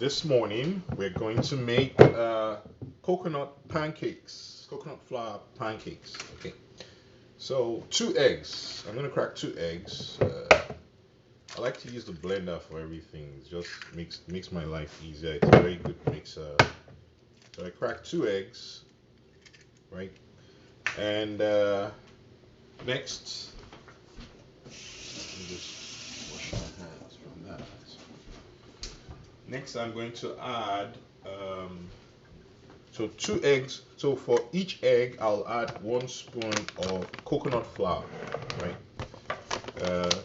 this morning we're going to make coconut pancakes, coconut flour pancakes. Okay, so 2 eggs. I'm gonna crack 2 eggs. I like to use the blender for everything. It just makes my life easier. It's a very good mixer. So I cracked 2 eggs, right? And next, let me just wash my hands from that. Next, I'm going to add so 2 eggs. So for each egg, I'll add 1 spoon of coconut flour, right?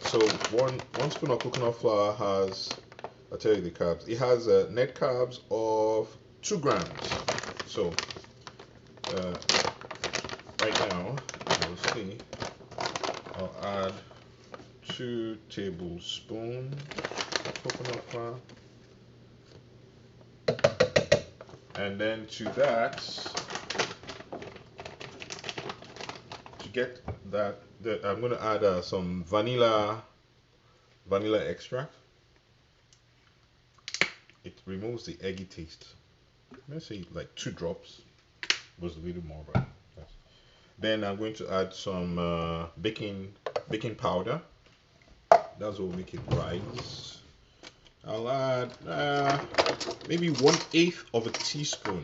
So one spoon of coconut flour has, I'll tell you the carbs. It has net carbs of 2 grams. So uh, right now, you'll see, I'll add 2 tablespoons of coconut flour. And then to that, to get that, I'm going to add some vanilla extract. It removes the eggy taste. Let's say like 2 drops. Was a little more, but yes. Then I'm going to add some baking powder. That's what will make it rise. I'll add maybe 1/8 of a teaspoon.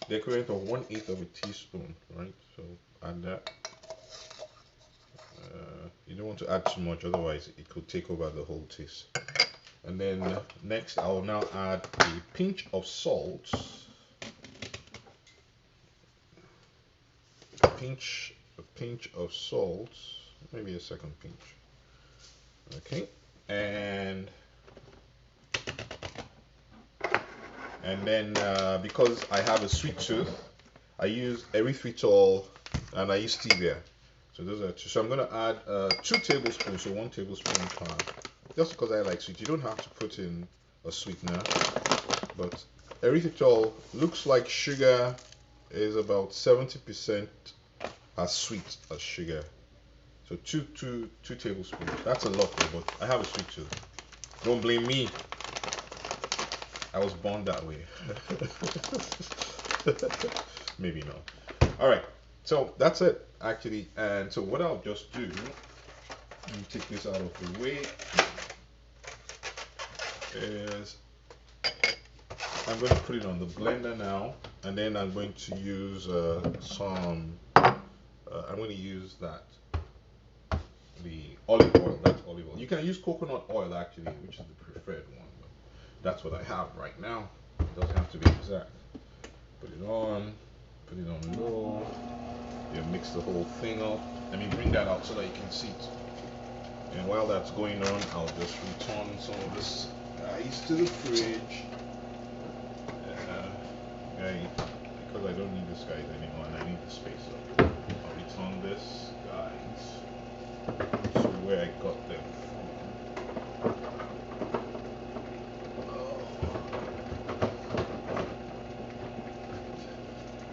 The equivalent of 1/8 of a teaspoon, right? So add that. You don't want to add too much, otherwise it could take over the whole taste. And then next, I will now add a pinch of salt. A pinch of salt, maybe a second pinch. Okay, and then because I have a sweet tooth, I use erythritol and I use stevia. So those are 2. So I'm gonna add 2 tablespoons, so 1 tablespoon per. Just because I like sweet, you don't have to put in a sweetener. But erythritol looks like sugar, is about 70% as sweet as sugar. So two tablespoons. That's a lot, though, but I have a sweet tooth. Don't blame me. I was born that way. Maybe not. All right. So that's it, actually. And so what I'll just do, let me take this out of the way, is I'm going to put it on the blender now, and then I'm going to use I'm going to use the olive oil. That's olive oil. You can use coconut oil, actually, which is the preferred one, but that's what I have right now. It doesn't have to be exact. Put it on low. You mix the whole thing up. Let me bring that out so that you can see it. And while that's going on, I'll just return some of this guys to the fridge. Because I don't need this guys anymore and I need the space. So I'll return this guys to where I got them from.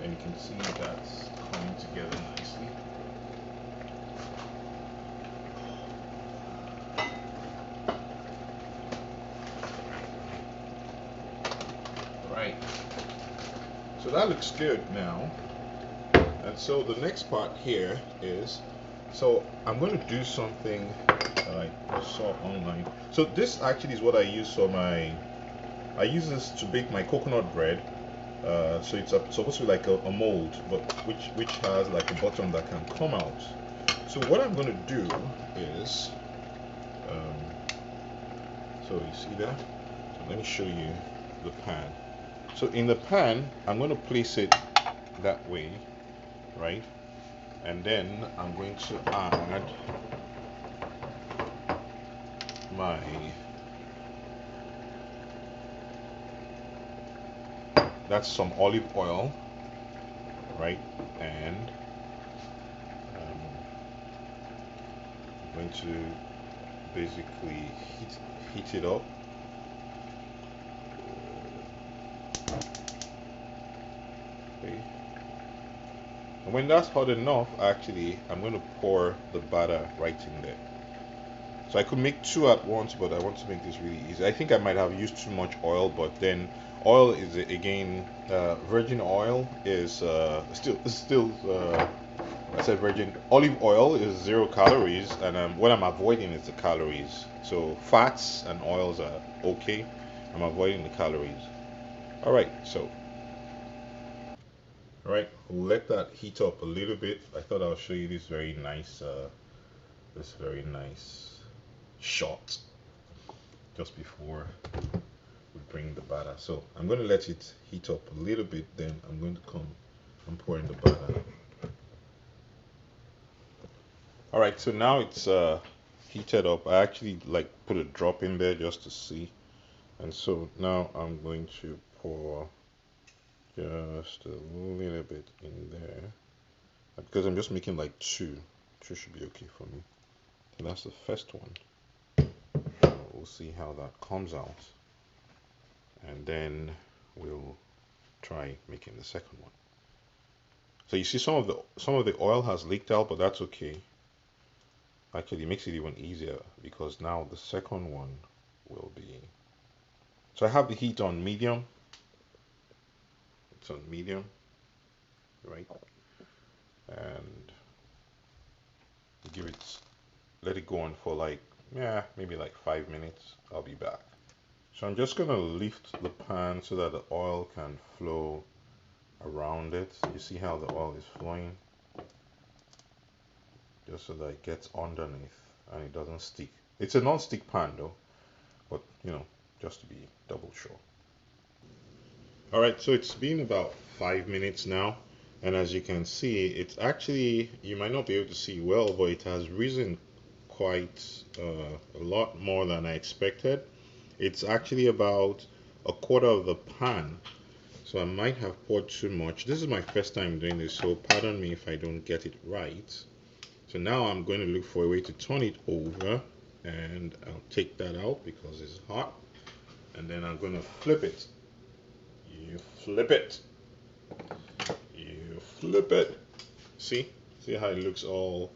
And you can see that's coming together nicely. Right. So that looks good now. And so the next part here is, so I'm going to do something that I saw online. So this actually is what I use for I use this to bake my coconut bread. So it's supposed to be like a mold, but which has like a bottom that can come out. So what I'm going to do is, so you see that? So let me show you the pan. So in the pan, I'm going to place it that way, right? And then I'm going to add that's some olive oil, right? And I'm going to basically heat it up. Okay. And when that's hot enough, actually, I'm going to pour the batter right in there. So I could make two at once, but I want to make this really easy. I think I might have used too much oil, but then oil is again virgin oil is still I said virgin olive oil is 0 calories, and what I'm avoiding is the calories. So fats and oils are okay. I'm avoiding the calories. All right, so all right, we'll let that heat up a little bit. I thought I'll show you this very nice shot just before we bring the batter. So I'm going to let it heat up a little bit. Then I'm going to come and pour in the batter. All right, so now it's heated up. I actually like put a drop in there just to see. And so now I'm going to pour just a little bit in there because I'm just making like two. Two should be okay for me. So that's the first one. We'll see how that comes out, and then we'll try making the second one. So you see some of the oil has leaked out, but that's okay. Actually, it makes it even easier because now the second one will be. So I have the heat on medium. It's on medium, right? And let it go on for like, yeah, maybe like 5 minutes. I'll be back. So I'm just gonna lift the pan so that the oil can flow around it. You see how the oil is flowing? Just so that it gets underneath and it doesn't stick. It's a non-stick pan though, but just to be double sure. All right, so it's been about 5 minutes now, and as you can see, it's actually, you might not be able to see well, but it has risen quite a lot more than I expected. It's actually about a quarter of the pan, so I might have poured too much. This is my first time doing this, so pardon me if I don't get it right. So now I'm going to look for a way to turn it over, and I'll take that out because it's hot, and then I'm going to flip it. You flip it. You flip it. See? See how it looks all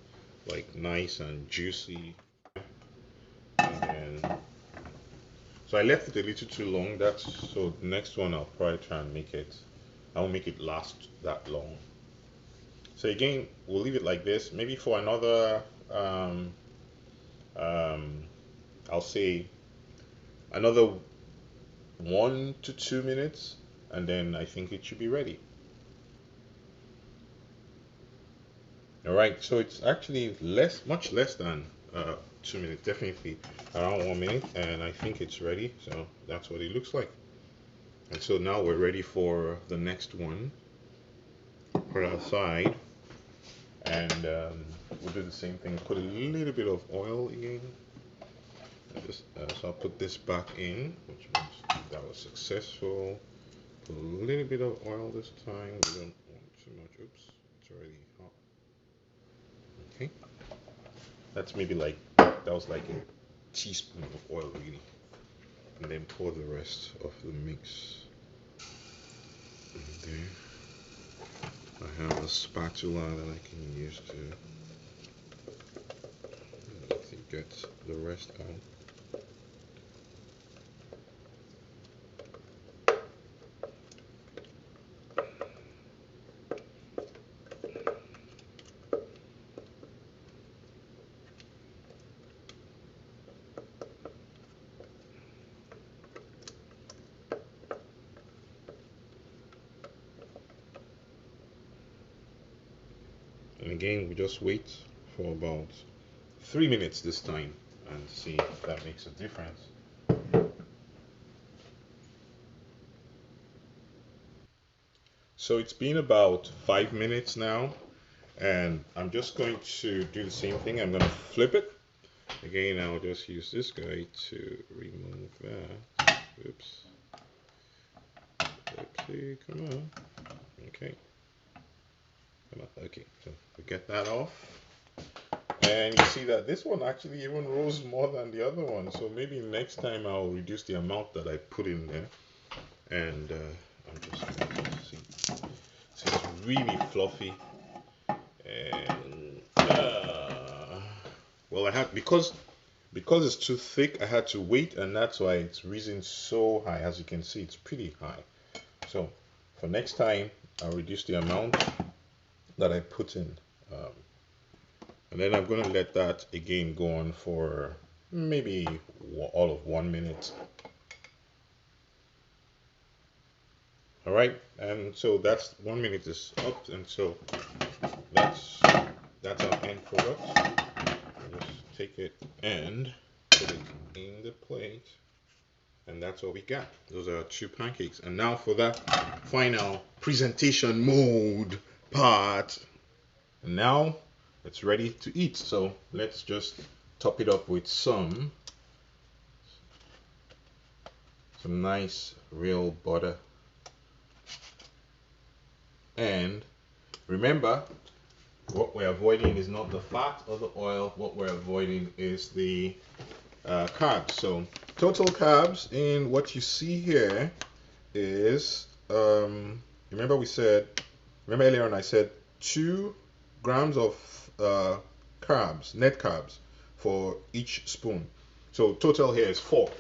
like nice and juicy. And so I left it a little too long. So the next one I'll probably try and make it. I won't make it last that long. So again, we'll leave it like this. Maybe for another I'll say another 1 to 2 minutes, and then I think it should be ready. All right, so it's actually much less than 2 minutes, definitely around 1 minute, and I think it's ready. So that's what it looks like. And so now we're ready for the next one. Put it aside, and we'll do the same thing. Put a little bit of oil again. So I'll put this back in, which means that was successful. Put a little bit of oil this time. We don't want too much. Oops, it's already hot. Okay, that was like a teaspoon of oil really, and then pour the rest of the mix in there. I have a spatula that I can use to get the rest out. And again, we just wait for about 3 minutes this time and see if that makes a difference. So it's been about 5 minutes now, and I'm just going to do the same thing. I'm going to flip it. Again, I'll just use this guy to remove that. Oops. Oopsie, come on. Okay. Come on. Okay, so we get that off. And you see that this one actually even rose more than the other one. So maybe next time I'll reduce the amount that I put in there. And I'm just going to see. So it's really fluffy. And well, because because it's too thick, I had to wait, and that's why it's risen so high. As you can see, it's pretty high. So for next time, I'll reduce the amount that I put in. Um, and then I'm going to let that again go on for maybe all of 1 minute. All right, and so that's 1 minute is up, and so that's our end product. Just take it and put it in the plate, and that's what we got. Those are 2 pancakes. And now for that final presentation mode part. And now it's ready to eat. So let's just top it up with some nice real butter. And remember, what we're avoiding is not the fat or the oil. What we're avoiding is the carbs. So total carbs in what you see here is remember earlier on I said 2 grams of carbs, net carbs, for each spoon. So total here is 4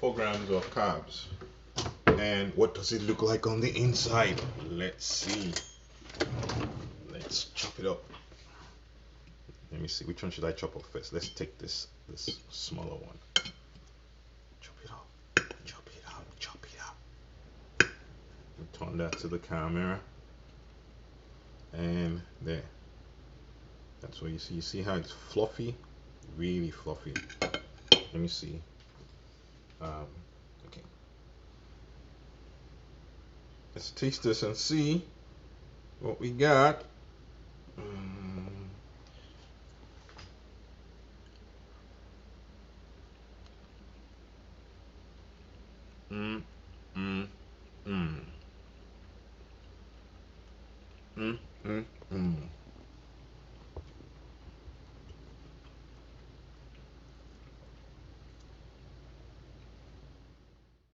grams of carbs. And what does it look like on the inside? Let's see. Let's chop it up. Let me see, which one should I chop up first? Let's take this smaller one. Chop it up. Chop it up. Chop it up. Turn that to the camera. And there. That's what you see. You see how it's fluffy? Really fluffy. Let me see. Okay. Let's taste this and see what we got. Mm, mm, mm. Mm, mm, mm.